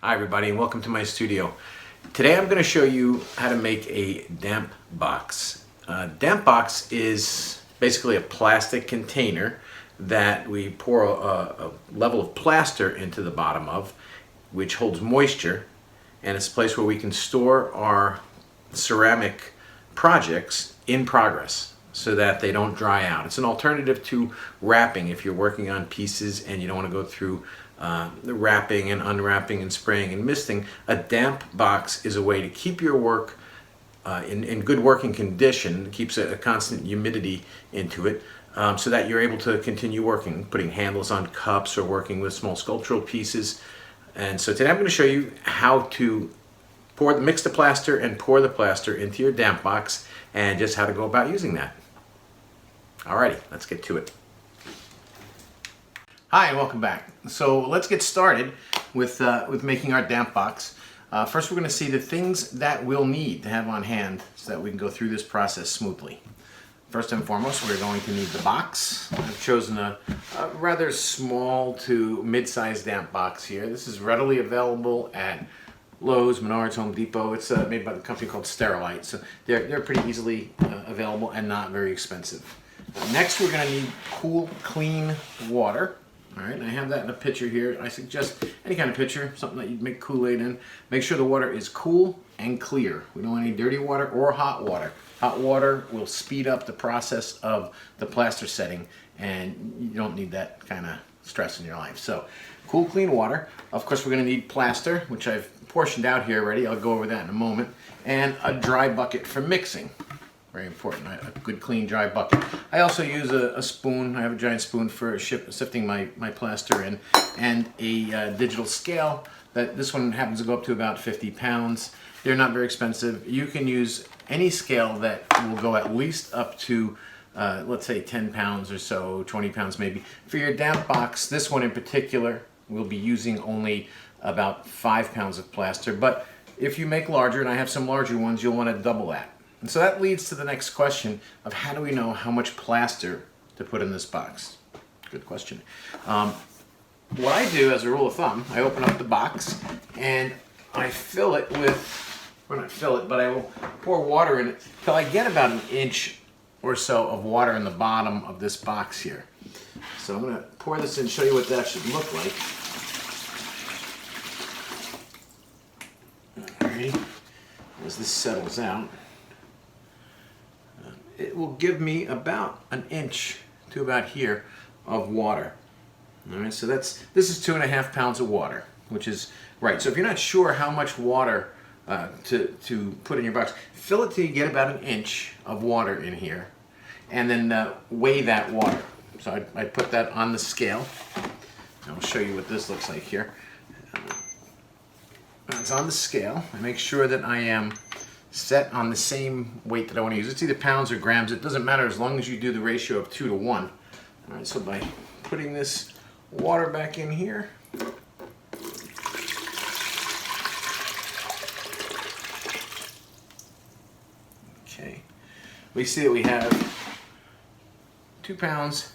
Hi everybody and welcome to my studio. Today I'm going to show you how to make a damp box. Damp box is basically a plastic container that we pour a level of plaster into the bottom of, which holds moisture, and it's a place where we can store our ceramic projects in progress so that they don't dry out. It's an alternative to wrapping if you're working on pieces and you don't want to go through the wrapping and unwrapping and spraying and misting. A damp box is a way to keep your work in good working condition. It keeps a constant humidity into it so that you're able to continue working, putting handles on cups or working with small sculptural pieces. And so today I'm going to show you how to mix the plaster and pour the plaster into your damp box and just how to go about using that. Alrighty, let's get to it. Hi, and welcome back. So let's get started with making our damp box. First we're going to see the things that we'll need to have on hand so that we can go through this process smoothly. First and foremost, we're going to need the box. I've chosen a rather small to mid-sized damp box here. This is readily available at Lowe's, Menards, Home Depot. It's made by the company called Sterilite, so they're pretty easily available and not very expensive. Next, we're going to need cool, clean water. All right, and I have that in a pitcher here. I suggest any kind of pitcher, something that you'd make Kool-Aid in. Make sure the water is cool and clear. We don't want any dirty water or hot water. Hot water will speed up the process of the plaster setting, and you don't need that kind of stress in your life. So, cool, clean water. Of course, we're going to need plaster, which I've portioned out here already. I'll go over that in a moment. And a dry bucket for mixing. Very important, a good clean dry bucket. I also use a spoon. I have a giant spoon for sifting my plaster in, and a digital scale. This one happens to go up to about 50 pounds. They're not very expensive. You can use any scale that will go at least up to let's say 10 pounds or so, 20 pounds maybe. For your damp box, this one in particular, we'll be using only about 5 pounds of plaster. But if you make larger, and I have some larger ones, you'll want to double that. And so that leads to the next question of how do we know how much plaster to put in this box? Good question. What I do as a rule of thumb, I open up the box and I fill it with, well, not fill it, but I will pour water in it till I get about 1 inch or so of water in the bottom of this box here. So I'm going to pour this in and show you what that should look like. Alrighty, as this settles out, it will give me about 1 inch to about here of water. All right, so this is 2.5 pounds of water, which is right. So if you're not sure how much water to put in your box, fill it till you get about 1 inch of water in here, and then weigh that water. So I put that on the scale. I'll show you what this looks like here. It's on the scale. I make sure that I am set on the same weight that I want to use. It's either pounds or grams. It doesn't matter as long as you do the ratio of 2 to 1. All right, so by putting this water back in here, okay, we see that we have 2 pounds,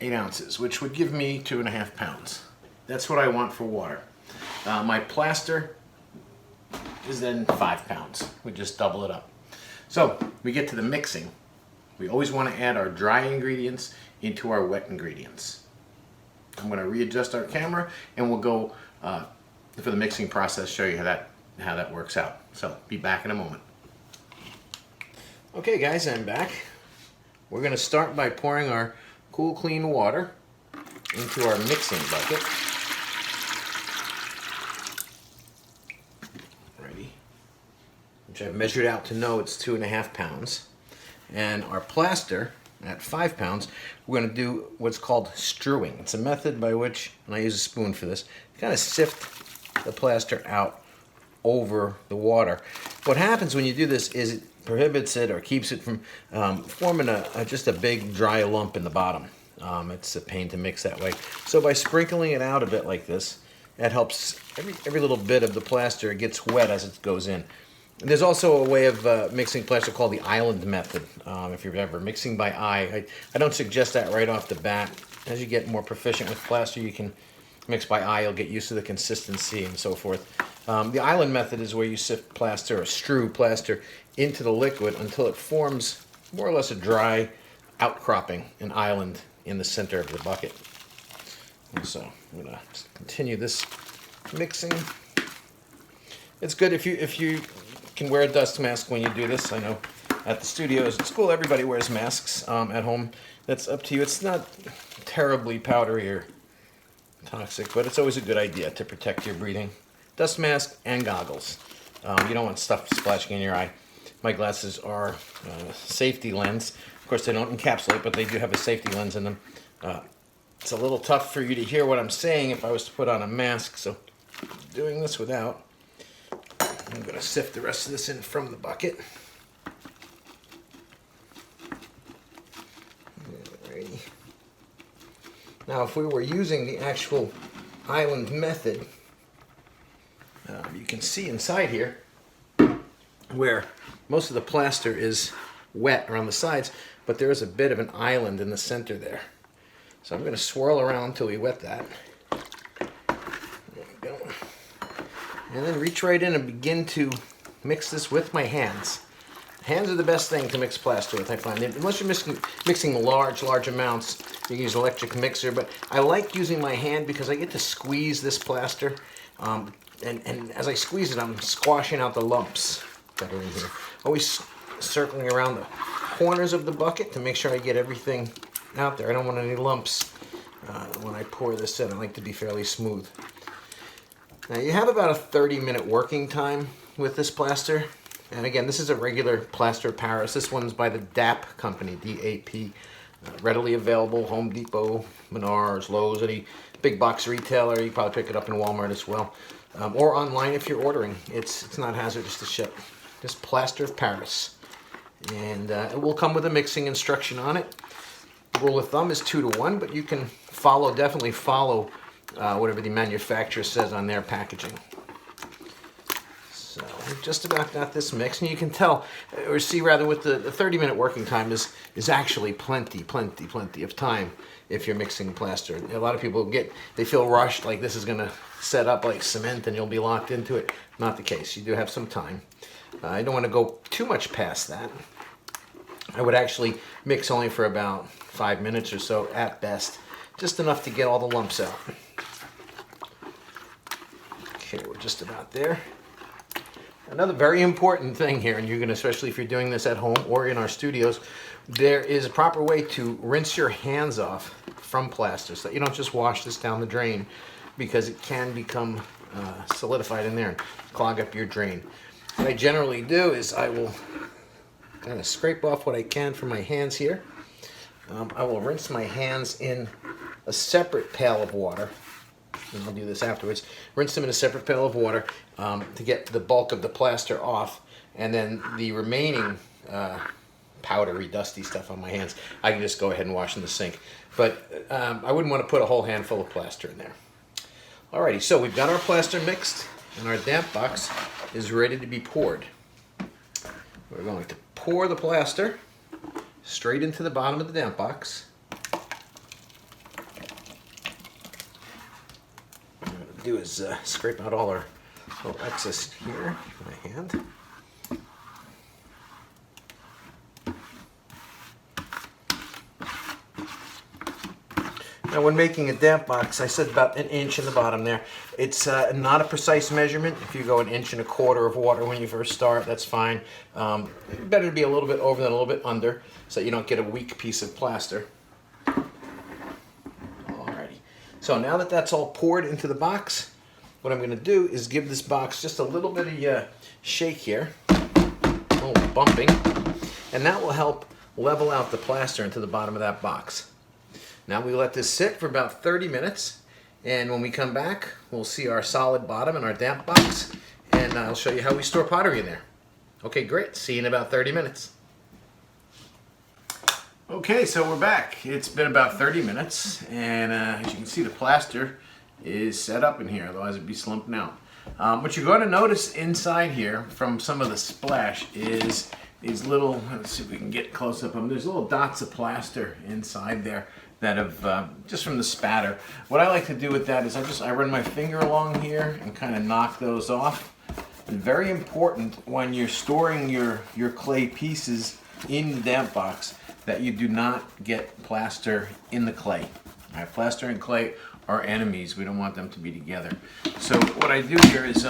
8 ounces, which would give me 2.5 pounds. That's what I want for water. My plaster is then 5 pounds. We just double it up. So we get to the mixing. We always want to add our dry ingredients into our wet ingredients. I'm going to readjust our camera and we'll go for the mixing process, show you how that works out. So be back in a moment. Okay guys, I'm back. We're going to start by pouring our cool clean water into our mixing bucket. Which I've measured out to know it's 2.5 pounds. And our plaster at 5 pounds, we're going to do what's called strewing. It's a method by which, and I use a spoon for this, kind of sift the plaster out over the water. What happens when you do this is it prohibits it or keeps it from forming just a big dry lump in the bottom. It's a pain to mix that way. So by sprinkling it out a bit like this, that helps every little bit of the plaster gets wet as it goes in. There's also a way of mixing plaster called the island method. If you're ever mixing by eye, I don't suggest that right off the bat. As you get more proficient with plaster, you can mix by eye, you'll get used to the consistency and so forth. The island method is where you sift plaster or strew plaster into the liquid until it forms more or less a dry outcropping, an island in the center of the bucket. And so I'm going to continue this mixing. It's good if you can wear a dust mask when you do this. I know at the studios, at school, everybody wears masks. At home, that's up to you. It's not terribly powdery or toxic, but it's always a good idea to protect your breathing. Dust mask and goggles. You don't want stuff splashing in your eye. My glasses are safety lens. Of course, they don't encapsulate, but they do have a safety lens in them. It's a little tough for you to hear what I'm saying if I was to put on a mask, so I'm doing this without. I'm going to sift the rest of this in from the bucket. Alrighty. Now, if we were using the actual island method, you can see inside here where most of the plaster is wet around the sides, but there is a bit of an island in the center there. So I'm going to swirl around until we wet that. There we go. And then reach right in and begin to mix this with my hands. Hands are the best thing to mix plaster with, I find. Unless you're mixing large amounts, you can use an electric mixer, but I like using my hand because I get to squeeze this plaster. And as I squeeze it, I'm squashing out the lumps that are in here. Always circling around the corners of the bucket to make sure I get everything out there. I don't want any lumps when I pour this in. I like to be fairly smooth. Now you have about a 30-minute working time with this plaster. And again, this is a regular plaster of Paris. This one's by the DAP company, D-A-P. Readily available, Home Depot, Menards, Lowe's, any big box retailer. You can probably pick it up in Walmart as well. Or online if you're ordering. It's not hazardous to ship. Just plaster of Paris. And it will come with a mixing instruction on it. Rule of thumb is 2-to-1, but you can definitely follow whatever the manufacturer says on their packaging. So we've just about got this mixed, and you can tell, or see rather, with the 30-minute working time is actually plenty of time if you're mixing plaster. A lot of people they feel rushed, like this is going to set up like cement and you'll be locked into it. Not the case. You do have some time. I don't want to go too much past that. I would actually mix only for about 5 minutes or so at best, just enough to get all the lumps out. Okay, we're just about there. Another very important thing here, and you're going to, especially if you're doing this at home or in our studios, there is a proper way to rinse your hands off from plaster so that you don't just wash this down the drain, because it can become solidified in there and clog up your drain. What I generally do is I will kind of scrape off what I can from my hands here. I will rinse my hands in a separate pail of water, and I'll do this afterwards. Rinse them in a separate pail of water to get the bulk of the plaster off, and then the remaining powdery, dusty stuff on my hands, I can just go ahead and wash in the sink. But I wouldn't want to put a whole handful of plaster in there. Alrighty, so we've got our plaster mixed, and our damp box is ready to be poured. We're going to pour the plaster straight into the bottom of the damp box. What I'm going to do is scrape out all our little excess here with my hand. Now, when making a damp box, I said about 1 inch in the bottom there. It's not a precise measurement. If you go 1.25 inches of water when you first start, that's fine. Better to be a little bit over than a little bit under, so you don't get a weak piece of plaster. Alrighty. So now that that's all poured into the box, what I'm going to do is give this box just a little bit of shake here, a little bumping, and that will help level out the plaster into the bottom of that box. Now we let this sit for about 30 minutes, and when we come back, we'll see our solid bottom and our damp box, and I'll show you how we store pottery in there. Okay, great. See you in about 30 minutes. Okay, so we're back. It's been about 30 minutes, and as you can see, the plaster is set up in here, otherwise it'd be slumping out. What you're going to notice inside here from some of the splash is these little, let's see if we can get close up them. There's little dots of plaster inside there that have, just from the spatter. What I like to do with that is I run my finger along here and kind of knock those off. And very important when you're storing your clay pieces in the damp box that you do not get plaster in the clay. All right, plaster and clay are enemies. We don't want them to be together. So what I do here is,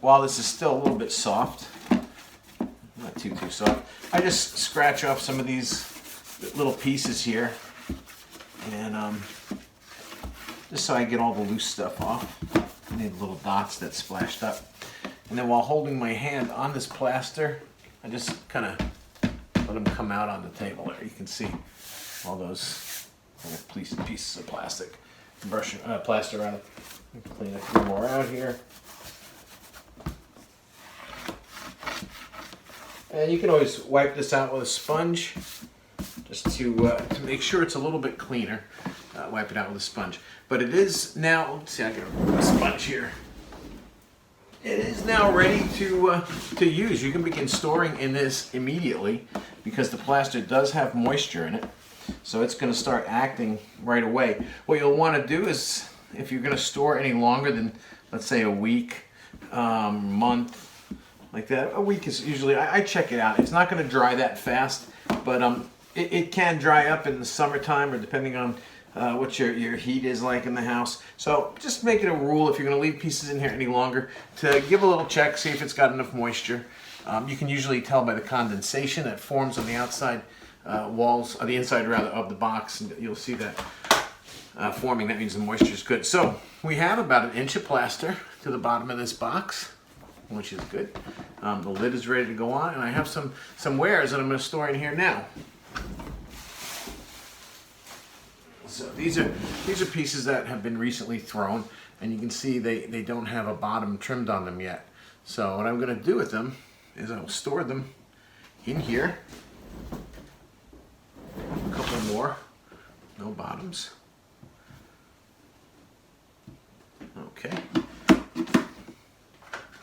while this is still a little bit soft, not too soft, I just scratch off some of these little pieces here, and just so I get all the loose stuff off, any little dots that splashed up. And then while holding my hand on this plaster, I just kind of let them come out on the table there. You can see all those little pieces of plastic. Plaster out. Clean a few more out here. And you can always wipe this out with a sponge, just to make sure it's a little bit cleaner. Wipe it out with a sponge. But it is now, let's see, I got a sponge here. It is now ready to use. You can begin storing in this immediately because the plaster does have moisture in it. So it's going to start acting right away. What you'll want to do is, if you're going to store any longer than, let's say, a week, month, like that. A week is usually, I check it out. It's not going to dry that fast, but it can dry up in the summertime, or depending on what your heat is like in the house. So just make it a rule, if you're going to leave pieces in here any longer, to give a little check, see if it's got enough moisture. You can usually tell by the condensation that forms on the outside walls, on the inside rather, of the box, and you'll see that forming. That means the moisture is good. So we have about 1 inch of plaster to the bottom of this box, which is good. The lid is ready to go on, and I have some wares that I'm going to store in here now. So these are pieces that have been recently thrown, and you can see they don't have a bottom trimmed on them yet. So what I'm going to do with them is I'll store them in here. A couple more, no bottoms. Okay.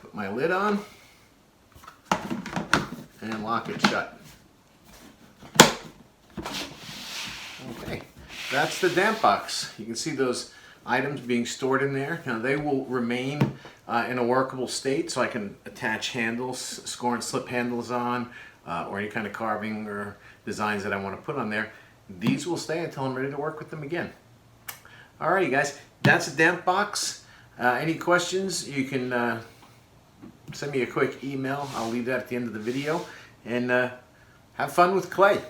Put my lid on and lock it shut. Okay, that's the damp box. You can see those items being stored in there. Now they will remain in a workable state, so I can attach handles, score and slip handles on, or any kind of carving or designs that I want to put on there. These will stay until I'm ready to work with them again. Alrighty guys, that's a damp box. Any questions, you can send me a quick email. I'll leave that at the end of the video. And have fun with clay.